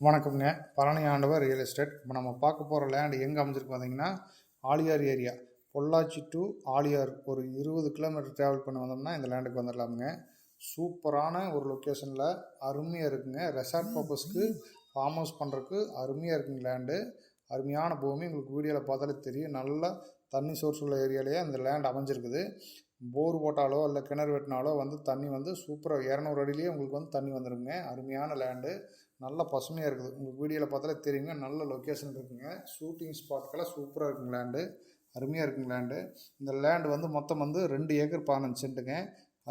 வணக்கம்ங்க. பழனி ஆண்டவர் real estate. இப்போ நம்ம பார்க்க போகிற லேண்ட் எங்கே அமைஞ்சிருக்கு பார்த்தீங்கன்னா, ஆழியார் ஏரியா. பொள்ளாச்சி டு ஆழியார் ஒரு 20 கிலோமீட்டர் ட்ராவல் பண்ணி வந்தோம்னா இந்த லேண்டுக்கு வந்துடலாமுங்க. சூப்பரான ஒரு லொக்கேஷனில் அருமையாக இருக்குங்க. ரெசார்ட் பர்பஸ்க்கு ஃபார்ம் ஹவுஸ் பண்ணுறதுக்கு அருமையாக இருக்குங்க லேண்டு. அருமையான பூமி. உங்களுக்கு வீடியோவில் பார்த்தாலே தெரியும். நல்ல தண்ணி சோர்ஸ் உள்ள ஏரியாலேயே அந்த லேண்ட் அமைஞ்சிருக்குது. போர் போட்டாலோ இல்லை கிணறு வெட்டினாலோ தண்ணி சூப்பராக 200 அடியிலேயே உங்களுக்கு தண்ணி வந்துடுங்க. அருமையான லேண்டு. நல்ல பசுமையாக இருக்குது. உங்களுக்கு வீடியோவில் பார்த்தாலே தெரியுங்க. நல்ல லொக்கேஷன் இருக்குங்க. ஷூட்டிங் ஸ்பாட்கெல்லாம் சூப்பராக இருக்குங்க லேண்டு. அருமையாக இருக்குங்க லேண்டு. இந்த லேண்டு மொத்தம் 2 ஏக்கர் 15 சென்ட்டுங்க.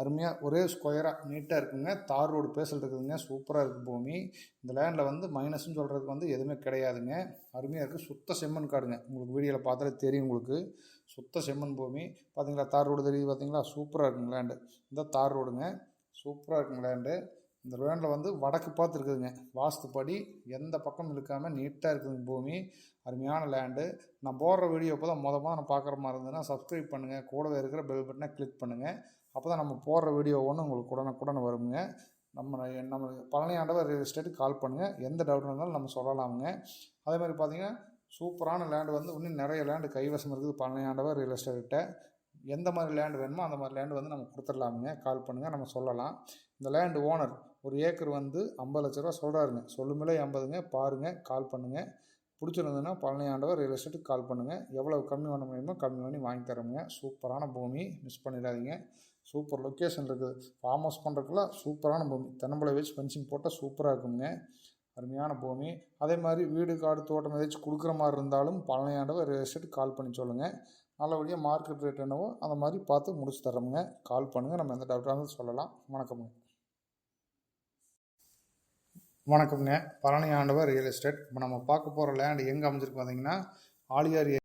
அருமையாக ஒரே ஸ்கொயராக நீட்டாக இருக்குங்க. தார் ரோடு பேசல் இருக்குதுங்க. சூப்பராக இருக்குது பூமி. இந்த லேண்டில் மைனஸ்ன்னு சொல்கிறதுக்கு எதுவுமே கிடையாதுங்க. அருமையாக இருக்குது. சுத்த செம்மண் காடுங்க. உங்களுக்கு வீடியோவில் பார்த்தாலே தெரியும். உங்களுக்கு சுத்த செம்மண் பூமி. பார்த்தீங்களா, தார் ரோடு தெரியுது பார்த்தீங்களா? சூப்பராக இருக்குங்க லேண்டு. இந்த தார் ரோடுங்க. சூப்பராக இருக்குங்க லேண்டு. இந்த லேண்டில் வடக்கு பார்த்து இருக்குதுங்க. வாஸ்துப்படி எந்த பக்கம் இழுக்காமல் நீட்டாக இருக்குதுங்க பூமி. அருமையான லேண்டு. நான் போடுற வீடியோ இப்போ தான் நான் பார்க்குற மாதிரி இருந்ததுன்னா சப்ஸ்கிரைப் பண்ணுங்கள். கூடவே இருக்கிற பெல் பட்டனை கிளிக் பண்ணுங்கள். அப்போ தான் நம்ம போடுற வீடியோ ஒன்று உங்களுக்கு உடனுக்குடன் வருங்க. நம்ம பழனி ஆண்டவர் ரியல் எஸ்டேட்டுக்கு கால் பண்ணுங்கள். எந்த டவுட் இருந்தாலும் நம்ம சொல்லலாமுங்க. அதே மாதிரி பார்த்தீங்கன்னா சூப்பரான லேண்டு இன்னும் நிறைய லேண்டு கைவசம் இருக்குது பழனி ஆண்டவர் ரியல் எஸ்டேட்ட. எந்த மாதிரி லேண்டு வேணுமோ அந்த மாதிரி லேண்டு நம்ம கொடுத்துடலாமுங்க. கால் பண்ணுங்கள், நம்ம சொல்லலாம். இந்த லேண்டு ஓனர் ஒரு ஏக்கர் 50 லட்ச ரூபா சொல்கிறாருங்க. சொல்லுமில்லை 50ங்க. பாருங்கள், கால் பண்ணுங்கள். பிடிச்சிருந்ததுன்னா பழனி ஆண்டவர் ரியல் எஸ்டேட்டுக்கு கால் பண்ணுங்கள். எவ்வளோ கம்மி பண்ண முடியுமோ கம்மி பண்ணி வாங்கி தரோங்க. சூப்பரான பூமி, மிஸ் பண்ணிடாதீங்க. சூப்பர் லொக்கேஷன் இருக்குது. ஃபார்ம் ஹவுஸ் பண்ணுறதுக்குலாம் சூப்பரான பூமி. தென்னம்பிள்ளை வச்சு ஃபென்சிங் போட்டால் சூப்பராக இருக்குங்க. அருமையான பூமி. அதே மாதிரி வீடு காடு தோட்டம் ஏதாச்சும் கொடுக்குற மாதிரி இருந்தாலும் பழனி ஆண்டவர் ரியல் எஸ்டேட்டுக்கு கால் பண்ணி சொல்லுங்கள். நல்லபடியாக மார்க்கெட் ரேட் என்னவோ அந்த மாதிரி பார்த்து முடிச்சு தரோமுங்க. கால் பண்ணுங்கள். நம்ம எந்த டவுட்டாக இருந்தாலும் சொல்லலாம். வணக்கம்ங்க. வணக்கம்ங்க. பழனி ஆண்டவர் ரியல் எஸ்டேட். இப்போ நம்ம பார்க்க போகிற லேண்டு எங்கே அமைஞ்சிருக்கு பார்த்தீங்கன்னா, ஆழியார்